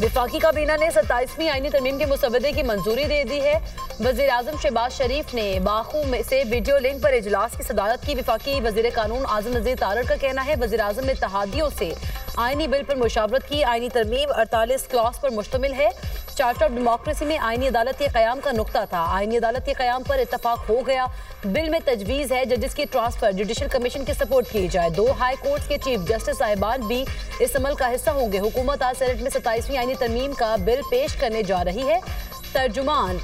वफाकी काबीना ने 27वीं आईनी तरमीम के मुसवदे की मंजूरी दे दी है। वज़ीर आज़म शहबाज शरीफ ने बाखू में से वीडियो लिंक पर इजलास की सदारत की। वफाकी वज़ीर कानून आज़म नज़ीर तारड़ का कहना है वज़ीर आज़म ने इत्तेहादियों से आईनी बिल पर मुशावरत की। आईनी तरमीम 48 क्लॉज पर मुश्तमिल है। चार्टर ऑफ डेमोक्रेसी में आईनी अदालत के क़याम का नुक्ता था। आईनी अदालत के क़याम पर इत्तफाक हो गया। बिल में तजवीज़ है जजेस की ट्रांसफर जुडिशल कमीशन की सपोर्ट की जाए। 2 हाई कोर्ट्स के चीफ जस्टिस साहिबान भी इस अमल का हिस्सा होंगे। हुकूमत आज सेनेट में 27वीं आईनी तरमीम का बिल पेश करने जा रही है। तर्जुमान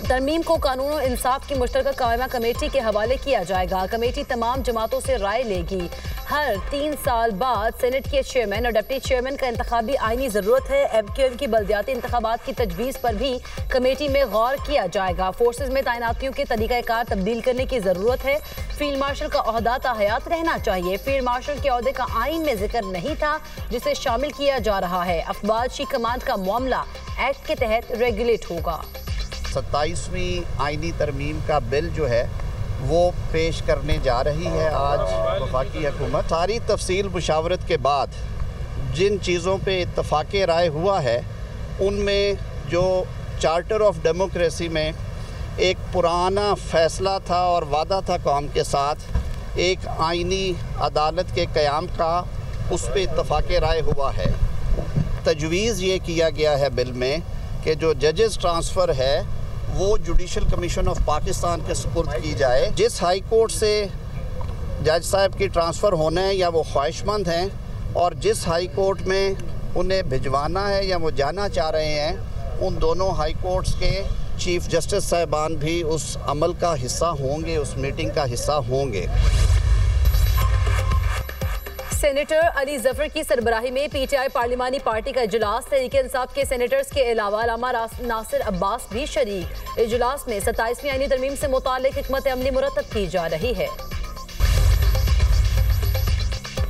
तरमीम को कानून और इंसाफ की मुश्तरका कायमा कमेटी के हवाले किया जाएगा। कमेटी तमाम जमातों से राय लेगी। हर 3 साल बाद सेनेट के चेयरमैन और डिप्टी चेयरमैन का इंतखाबी आईनी ज़रूरत है। MQM की बल्दियाती इंतखाबात की तजवीज़ पर भी कमेटी में गौर किया जाएगा। फोर्सेज में तैनातियों के तरीक़ाकार तब्दील करने की ज़रूरत है। फील्ड मार्शल का ओहदा ताहयात रहना चाहिए। फील्ड मार्शल के ओहदे का आइन में जिक्र नहीं था जिसे शामिल किया जा रहा है। अफवाज कमांड का मामला एक्ट के तहत रेगुलेट होगा। 27वीं आईनी तरमीम का बिल जो है वो पेश करने जा रही है आज वफाकी हुकूमत। सारी तफसील मुशावरत के बाद जिन चीज़ों पे इत्तफाक राय हुआ है उनमें जो चार्टर ऑफ डेमोक्रेसी में एक पुराना फ़ैसला था और वादा था कौम के साथ एक आईनी अदालत के क़याम का, उस पर इत्तफाक राय हुआ है। तजवीज़ ये किया गया है बिल में कि जो जजेस ट्रांसफ़र है वो जुडिशल कमीशन ऑफ पाकिस्तान के सुपुर्द की जाए। जिस हाई कोर्ट से जज साहब की ट्रांसफ़र होना है या वो ख्वाहिशमंद हैं और जिस हाई कोर्ट में उन्हें भिजवाना है या वो जाना चाह रहे हैं, उन दोनों हाई कोर्ट्स के चीफ जस्टिस साहिबान भी उस अमल का हिस्सा होंगे, उस मीटिंग का हिस्सा होंगे। सेनेटर अली जफर की सरबराही में PTI पार्लिमानी पार्टी का इजलास। तहरीक इंसाफ के सेनेटर्स के अलावा अल्लामा नासिर अब्बास भी शरीक। इजलास में 27वीं आईनी तरमीम से मुताल्लिक हिकमत अमली मुरतब की जा रही है।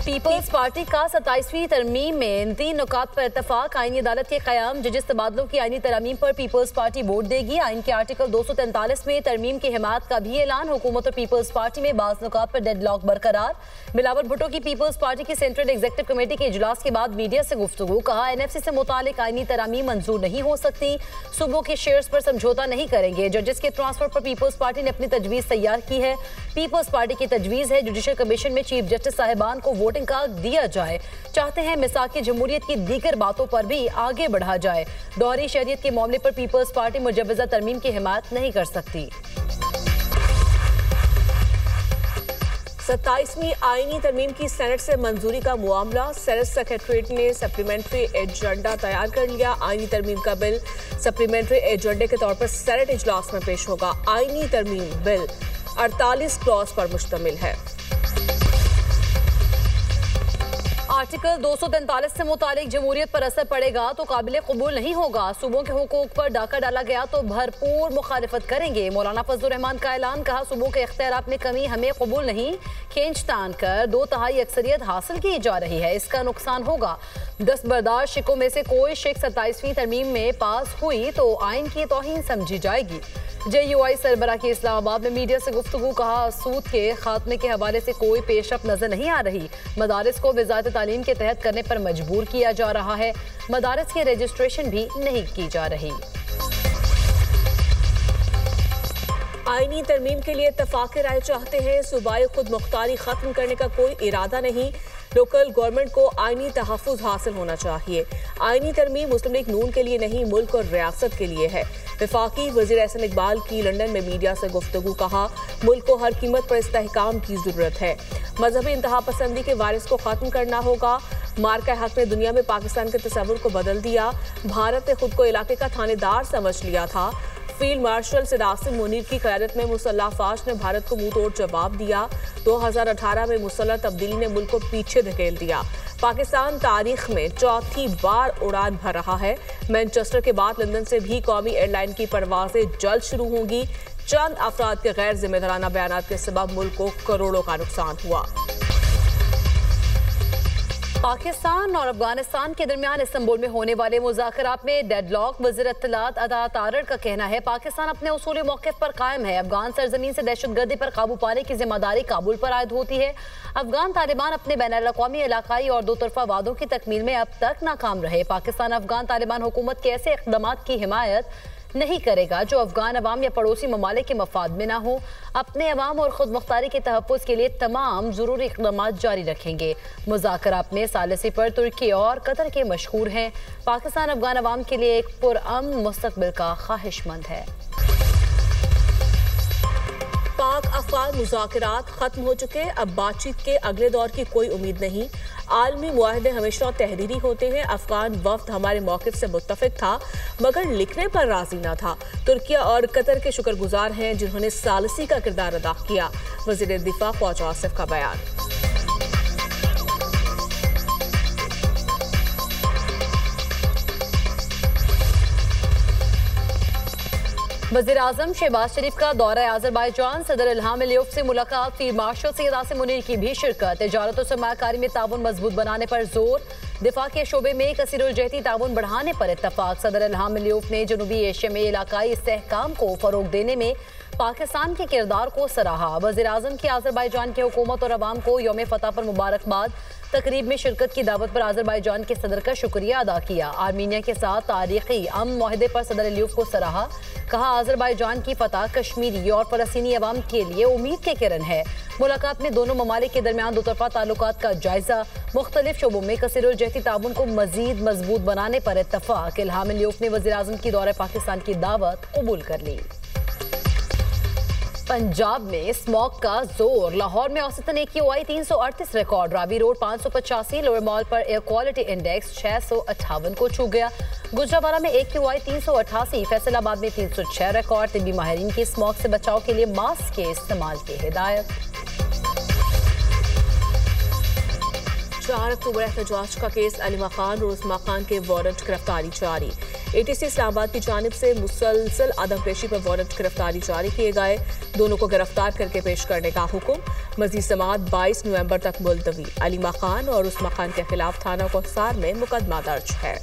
पीपल्स पार्टी का 27वीं तरमीम में इन 3 नुकात पर इत्तफाक। आईनी अदालत के क़याम, जजिस तबादलों की आईनी तरमीम पर पीपल्स पार्टी वोट देगी। आइन के आर्टिकल 243 में तरमीम की हिमायत का भी ऐलान। हुकूमत और पीपल्स पार्टी में बाज़ नुकात पर डेडलॉक बरकरार। बिलावल भुट्टो की पीपल्स पार्टी की सेंट्रल एग्जीक्यूटिव कमेटी के इजलास के बाद मीडिया से गुफ्तगू। कहा NFC से मुतालिक आईनी तरमीम मंजूर नहीं हो सकती। सूबों के शेयर्स पर समझौता नहीं करेंगे। जजेस के ट्रांसफर पर पीपल्स पार्टी ने अपनी तजवीज़ तैयार की है। पीपल्स पार्टी की तजवीज़ है जुडिशल कमीशन में चीफ जस्टिस साहिबान को वोटिंग का दिया जाए। चाहते हैं मिसाक जमहूरियत की दीगर बातों पर भी आगे बढ़ा जाए। दोहरी शरीयत के मामले पर पीपल्स पार्टी मुजव्वज़ा तरमीम की हिमायत नहीं कर सकती। 27वीं आईनी तरमीम की सेनेट से मंजूरी का मामला। सेनेट सेक्रेटरीट ने सप्लीमेंट्री एजेंडा तैयार कर लिया। आईनी तरमीम का बिल सप्लीमेंट्री एजेंडे के तौर पर सेनेट इजलास में पेश होगा। आईनी तरमीम बिल 48 क्लॉज पर मुश्तमिल है। आर्टिकल 243 से मुतालिक जमहूरियत पर असर पड़ेगा तो काबिल कबूल नहीं होगा। सूबों के हुकूक पर डाका डाला गया तो भरपूर मुखालिफत करेंगे। मौलाना फजलुर रहमान का ऐलान। कहा सूबों के इख्तियारात में कमी हमें कबूल नहीं। खींचतान कर 2/3 अक्सरियत हासिल की जा रही है, इसका नुकसान होगा। दस्तबरदार शिकों में से कोई शिक 27वीं तरमीम में पास हुई तो आइन की तौहीन समझी जाएगी। JUI सरबराह की इस्लामाबाद में मीडिया से गुफ्तगू। कहा सूद के खात्मे के हवाले से कोई पेशरफ नजर नहीं आ रही। मदारिस को वज़ारत तालीम के तहत करने पर मजबूर किया जा रहा है। मदारिस की रजिस्ट्रेशन भी नहीं की जा रही। आईनी तरमीम के लिए इत्तफाक राय चाहते हैं। सूबाई खुद मुख्तारी खत्म करने का कोई इरादा नहीं। लोकल गवर्नमेंट को आईनी तहफ़्फ़ुज़ हासिल होना चाहिए। आईनी तरमीम मुस्लिम लीग नून के लिए नहीं, मुल्क और रियासत के लिए है। वफाकी वज़ीर एहसन इकबाल की लंदन में मीडिया से गुफ्तगू। कहा मुल्क को हर कीमत पर इस्तेहकाम की ज़रूरत है। मजहबी इंतहा पसंदी के वारिस को ख़त्म करना होगा। मार्का हक ने दुनिया में पाकिस्तान के तस्वुर को बदल दिया। भारत ने खुद को इलाके का थानेदार समझ लिया था। फील्ड मार्शल सिरासिम मुनीर की क़यादत में मुसल्लह फ़ौज ने भारत को मुंह तोड़ जवाब दिया। 2018 में मुसल्लह तब्दीली ने मुल्क को पीछे धकेल दिया। पाकिस्तान तारीख में 4थी बार उड़ान भर रहा है। मैनचेस्टर के बाद लंदन से भी कौमी एयरलाइन की परवाजें जल्द शुरू होंगी। चंद अफराद के गैर जिम्मेदाराना बयानात के सबब मुल्क को करोड़ों का नुकसान हुआ। पाकिस्तान और अफगानिस्तान के दरमियान इस्तांबुल में होने वाले मुज़ाकरात में डेडलॉक। वज़ीर इत्तलात अता तारड़ का कहना है पाकिस्तान अपने उसूली मौक़िफ़ पर कायम है। अफगान सरजमीन से दहशतगर्दी पर काबू पाने की जिम्मेदारी काबुल पर आयद होती है। अफगान तालिबान अपने बैनुल-अक़वामी, इलाकाई और दो तरफ़ा वादों की तकमील में अब तक नाकाम रहे। पाकिस्तान अफगान तालिबान हुकूमत के ऐसे इक़दामात की हिमायत नहीं करेगा जो अफगान अवाम या पड़ोसी ममालिक के मफाद में ना हो। अपने अवाम और खुद मुख्तारी के तहफ़्फ़ुज़ के लिए तमाम ज़रूरी इक़दामात जारी रखेंगे। मुज़ाकरात में सालिसी पर तुर्की और कतर के मशहूर हैं। पाकिस्तान अफगान अवाम के लिए एक पुरअमन मुस्तक़बिल का ख्वाहिशमंद है। पाक अफगान मुज़ाकरात खत्म हो चुके, अब बातचीत के अगले दौर की कोई उम्मीद नहीं। आलमी मुआहदे हमेशा तहरीरी होते हैं। अफगान वफ्द हमारे मौक़िफ़ से मुत्तफ़िक़ था मगर लिखने पर राजी न था। तुर्किया और कतर के शुक्रगुजार हैं जिन्होंने सालिसी का किरदार अदा किया। वज़ीर दिफा ख्वाजा आसिफ का बयान। वज़ीर आज़म शहबाज शरीफ का दौरा अज़रबैजान, सदर इल्हाम अलियव से मुलाकात, फील्ड मार्शल सैयद आसिम मुनीर की भी शिरकत। तिजारत और सरमायाकारी में ताउन मजबूत बनाने पर जोर, दिफा के शोबे में कसीरुल-जहती ताउन बढ़ाने पर इत्तफाक। सदर इल्हाम अलियव ने जनूबी एशिया में इलाकाई इस्तेहकाम को फरोग देने में पाकिस्तान के किरदार को सराहा। वज़ीर आज़म की अज़रबैजान की हुकूमत और अवाम को यौम फतह पर मुबारकबाद। तकरीब में शिरकत की दावत पर अज़रबैजान के सदर का शुक्रिया अदा किया। आर्मीनिया के साथ तारीखी अमन मुआहदे पर सदर अलियव को सराहा। कहा अज़रबैजान की फतह कश्मीरी और फ़लस्तीनी अवाम के लिए उम्मीद के किरण है। मुलाकात में दोनों ममालिक के दरमियान दो तरफ़ा ताल्लुकात का जायजा, मुख्तलिफ शोबों में कसीरुल-जहती ताउन को मज़ीद मजबूत बनाने पर इत्तफाक। इल्हाम अलियव ने वज़ीर आज़म की दौरे पाकिस्तान की दावत कबूल कर ली। पंजाब में स्मॉग का जोर, लाहौर में औसतन AQI 338 record, Ravi road 585, lower mall पर एयर क्वालिटी इंडेक्स 658 को छू गया। गुजरावाला में AQI 388, फैसलाबाद में 306 रिकॉर्ड। तिब्बी माहिरीन की स्मॉग से बचाव के लिए मास्क के इस्तेमाल की हिदायत। 4 अक्टूबर एहतजाज का केस, अलीमा खान और उस्मा खान के वारंट गिरफ्तारी जारी। ATC इस्लामाबाद की जानिब से मुसलसल आदम पेशी पर वारंट गिरफ्तारी जारी किए गए। दोनों को गिरफ्तार करके पेश करने का हुक्म। मजीद समाअत 22 नवंबर तक मुलतवी। अलीमा खान और उस्मा खान के खिलाफ थाना कोहसार में मुकदमा दर्ज है।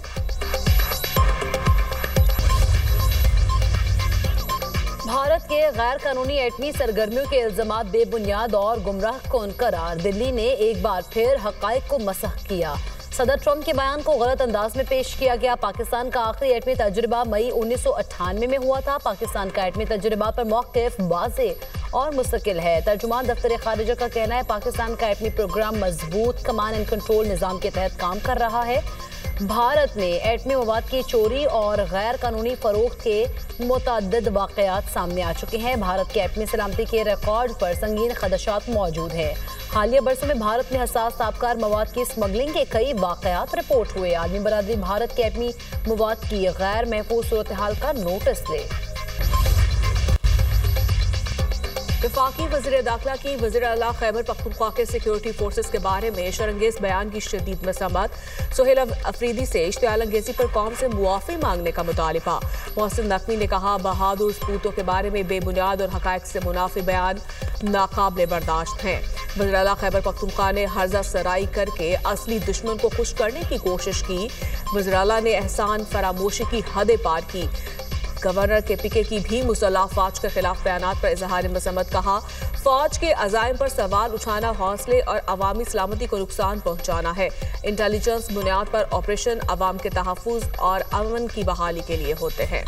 भारत के गैर कानूनी एटमी सरगर्मियों के इल्जामात बेबुनियाद और गुमराह कौन करार, दिल्ली ने एक बार फिर हक़ाइक़ को मसख़ किया। सदर ट्रंप के बयान को गलत अंदाज में पेश किया गया। पाकिस्तान का आखिरी एटमी तजुर्बा मई 1998 में हुआ था। पाकिस्तान का एटमी तजुर्बा पर मौक़िफ़ वाज़ेह और मुस्तकिल है। तर्जुमान दफ्तर खारिजा का कहना है पाकिस्तान का एटमी प्रोग्राम मजबूत कमांड एंड कंट्रोल निज़ाम के तहत काम कर रहा है। भारत में एटमी मवाद की चोरी और गैर कानूनी फरोख्त के मुतअद्दिद वाक़यात सामने आ चुके हैं। भारत के एटमी सलामती के रिकॉर्ड पर संगीन खदशात मौजूद है। हालिया बरसों में भारत में हसास ताबकार मवाद की स्मगलिंग के कई वाक़यात रिपोर्ट हुए। आलमी बरादरी भारत के एटमी मवाद की गैर महफूज सूरत हाल का नोटिस ले। वफाकी वज़ीर दाखिला की वज़ीर आला खैबर पख्तूनख्वा के सिक्योरिटी फोर्सेस के बारे में शर्मंगेज़ बयान की शदीद मज़म्मत। सुहेल अफरीदी से इश्तियाल अंगेज़ी पर कौम से मुआफ़ी मांगने का मुतालिबा। मोहसिन नकवी ने कहा बहादुर सपूतों के बारे में बेबुनियाद और हक़ाइक़ से मुनाफी बयान नाकाबिले बर्दाश्त हैं। वज़ीर आला खैबर पख्तूनख्वा ने हर्जा सराई करके असली दुश्मन को खुश करने की कोशिश की। वज़ीर आला ने एहसान फरामोशी की हदें पार की। गवर्नर के पीके की भी मुसल्लह फौज के खिलाफ बयानात पर इजहार मज़म्मत कहा। फौज के अज़ाइम पर सवाल उठाना हौसले और अवामी सलामती को नुकसान पहुंचाना है। इंटेलिजेंस बुनियाद पर ऑपरेशन अवाम के तहफ़्फ़ुज़ और अमन की बहाली के लिए होते हैं।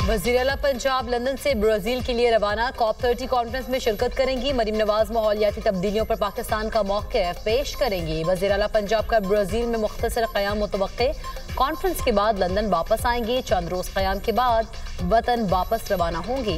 वज़ीर आला पंजाब लंदन से ब्राज़ील के लिए रवाना, COP30 कॉन्फ्रेंस में शिरकत करेंगी। मरीम नवाज माहौलियाती तब्दीलियों पर पाकिस्तान का मौक़िफ़ पेश करेंगी। वज़ीर आला पंजाब का ब्राज़ील में मुख्तसर क़याम मुतवक्के, कॉन्फ्रेंस के बाद लंदन वापस आएंगी। चंद रोज़ क़याम के बाद वतन वापस रवाना होंगी।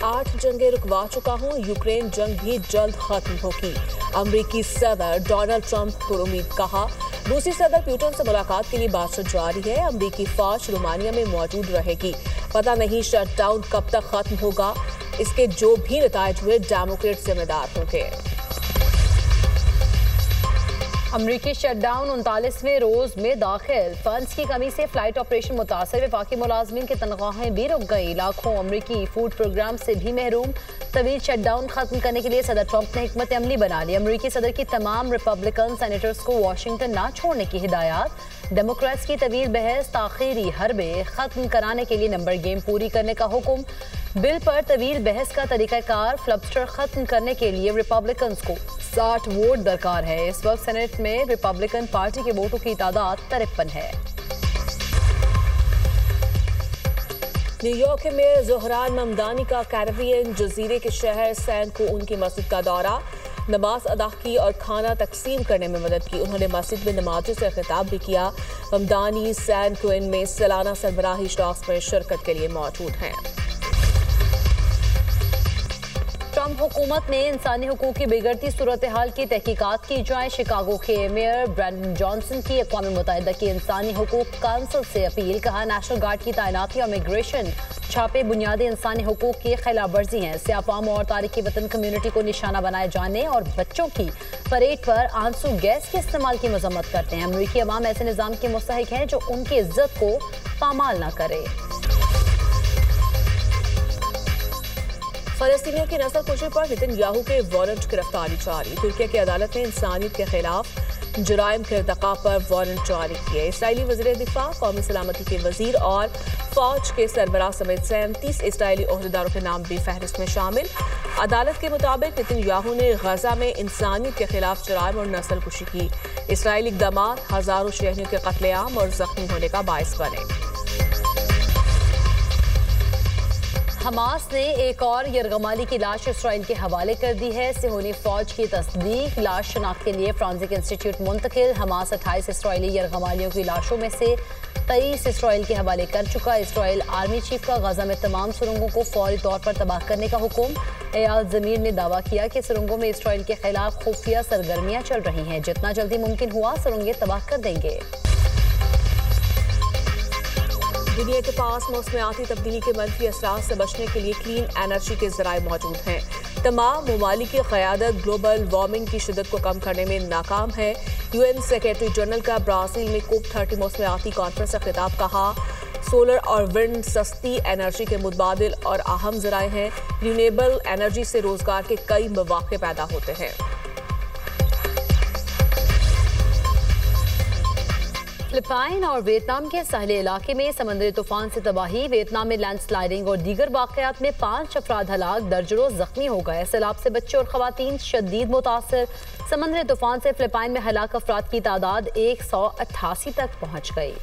8 जंगें रुकवा चुका हूँ, यूक्रेन जंग भी जल्द खत्म होगी। अमरीकी सदर डोनाल्ड ट्रंप पुरुमीद कहा। रूसी सदर पुतिन से मुलाकात के लिए बातचीत जारी है। अमरीकी फौज रोमानिया में मौजूद रहेगी। पता नहीं शटडाउन कब तक खत्म होगा। इसके जो भी नतायज हुए डेमोक्रेट जिम्मेदार होंगे। अमरीकी शटडाउन 39वें रोज में दाखिल। फंड्स की कमी से फ्लाइट ऑपरेशन मुतासर। वफाकी मुलाजमीन की तनख्वाहें भी रुक गई। लाखों अमरीकी फूड प्रोग्राम से भी महरूम। तवील शटडाउन खत्म करने के लिए सदर ट्रंप ने हिकमत अमली बना ली। अमरीकी सदर की तमाम रिपब्लिकन सेनेटर्स को वाशिंगटन ना छोड़ने की हिदायत। डेमोक्रेट्स की तवील बहस ताखीरी हरबे खत्म कराने के लिए नंबर गेम पूरी करने का हुक्म। बिल पर तवील बहस का तरीकाकार फ्लबस्टर खत्म करने के लिए रिपब्लिकन्स को 60 वोट दरकार है। इस वक्त सेनेट में रिपब्लिकन पार्टी के वोटों की तादाद 53 है। न्यूयॉर्क के मेयर ज़ोहरान ममदानी का कैरेबियन जजीरे के शहर सैन कुइन की मस्जिद का दौरा। नमाज अदा की और खाना तकसीम करने में मदद की। उन्होंने मस्जिद में नमाजों से खिताब भी किया। ममदानी सैन कुइन में सालाना सरबराही इजलास में शिरकत के लिए मौजूद हैं। ट्रंप हुकूमत ने इंसानी हुकूक की बिगड़ती सूरत हाल की तहकीकात की जाए। शिकागो के मेयर ब्रैंडन जॉनसन की अक़वाम मुत्तहिदा की इंसानी हुकूक काउंसिल से अपील। कहा, नेशनल गार्ड की तैनाती और इमिग्रेशन छापे बुनियादी इंसानी हुकूक की खिलाफ वर्जी हैं। सियाफाम और तारिकी वतन कम्यूनिटी को निशाना बनाए जाने और बच्चों की परेड पर आंसू गैस के इस्तेमाल की मजम्मत करते हैं। अमरीकी अवाम ऐसे निज़ाम के मुस्तहिक हैं जो उनकी इज्जत को पामाल न करे। फलस्तीनियों की नस्ल कुशी पर नेतन्याहू के वारंट गिरफ्तारी जारी। तुर्की की अदालत ने इंसानियत के खिलाफ जुराइम के इर्तिकाब पर वारंट जारी किए। इसराइली वज़ीर दिफा, कौमी सलामती के वजीर और फौज के सरबराह समेत 37 इसराइली ओहदेदारों के नाम भी फहरिस्त में शामिल। अदालत के मुताबिक नेतन्याहू ने गजा में इंसानियत के खिलाफ जुराइम और नस्ल कुशी की। इसराइली इक़दाम हजारों शहरियों के कत्लेआम और जख्मी होने का बायस बने। हमास ने एक और यरगमाली की लाश इसराइल के हवाले कर दी है। सिहोनी फौज की तस्दीक। लाश शनाख्त के लिए फ्रांसिक इंस्टीट्यूट मुंतकिल। हमास 28 इसराइली यरगमालियों की लाशों में से 23 इसराइल के हवाले कर चुका। इसराइल आर्मी चीफ का गजा में तमाम सुरंगों को फौरी तौर पर तबाह करने का हुक्म। एयाल ज़मीर ने दावा किया कि सुरंगों में इसराइल के खिलाफ खुफिया सरगर्मियां चल रही हैं। जितना जल्दी मुमकिन हुआ सुरंगें तबाह कर देंगे। दुनिया के पास मौसमियाती तब्दीली के मनफी असरात से बचने के लिए क्लीन एनर्जी के ज़राए मौजूद हैं। तमाम ममालिक की क़यादत ग्लोबल वार्मिंग की शिद्दत को कम करने में नाकाम है। UN सेक्रेटरी जनरल का ब्राज़ील में COP30 मौसमियाती कॉन्फ्रेंस से खिताब। कहा, सोलर और विंड सस्ती एनर्जी के मुतबादिल और अहम ज़राए हैं। रिन्यूएबल एनर्जी से रोज़गार के कई मौक़े पैदा होते हैं। फिलिपाइन और वियतनाम के साहिली इलाके में समंदरी तूफान से तबाही। वियतनाम में लैंडस्लाइडिंग और दीगर वाक़यात में 5 अफराद हलाक, दर्जनों जख्मी हो गए। सैलाब से बच्चे और खवातीन शदीद मुतासर। समंदरी तूफान से फिलिपाइन में हलाक अफराद की तादाद 188 तक पहुँच गई।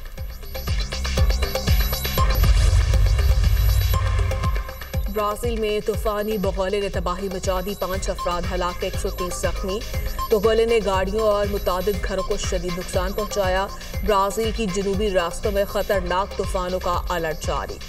ब्राज़ील में तूफानी बगौले ने तबाही मचा दी। 5 अफराद हलाक, 130 जख्मी। बगौले ने गाड़ियों और मुतादिद घरों को शदीद नुकसान पहुंचाया। ब्राज़ील की जनूबी रास्तों में खतरनाक तूफानों का अलर्ट जारी।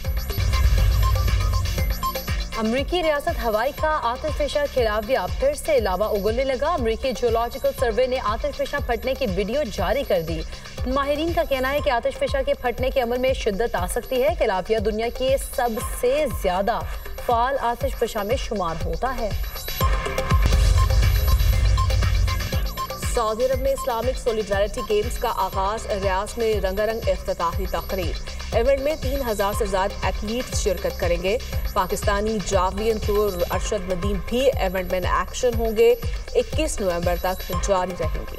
अमरीकी रियासत हवाई का आतिशफिशा खिलाफिया फिर से अलावा उगलने लगा। अमरीकी जियोलॉजिकल सर्वे ने आतिशफिशा फटने की वीडियो जारी कर दी। माहिरीन का कहना है कि आतिशफिशा के फटने के अमल में शिद्दत आ सकती है। खिलाफिया दुनिया के सबसे ज्यादा फाल आतिशफिशा में शुमार होता है। सऊदी अरब में इस्लामिक सोलिडारिटी गेम्स का आगाज। रियाद में रंगारंग इफ्तिताही तकरीब। इवेंट में 3000 से ज्यादा एथलीट शिरकत करेंगे। पाकिस्तानी जावलिन थ्रो अरशद नदीम भी इवेंट में एक्शन होंगे। 21 नवंबर तक जारी रहेंगी।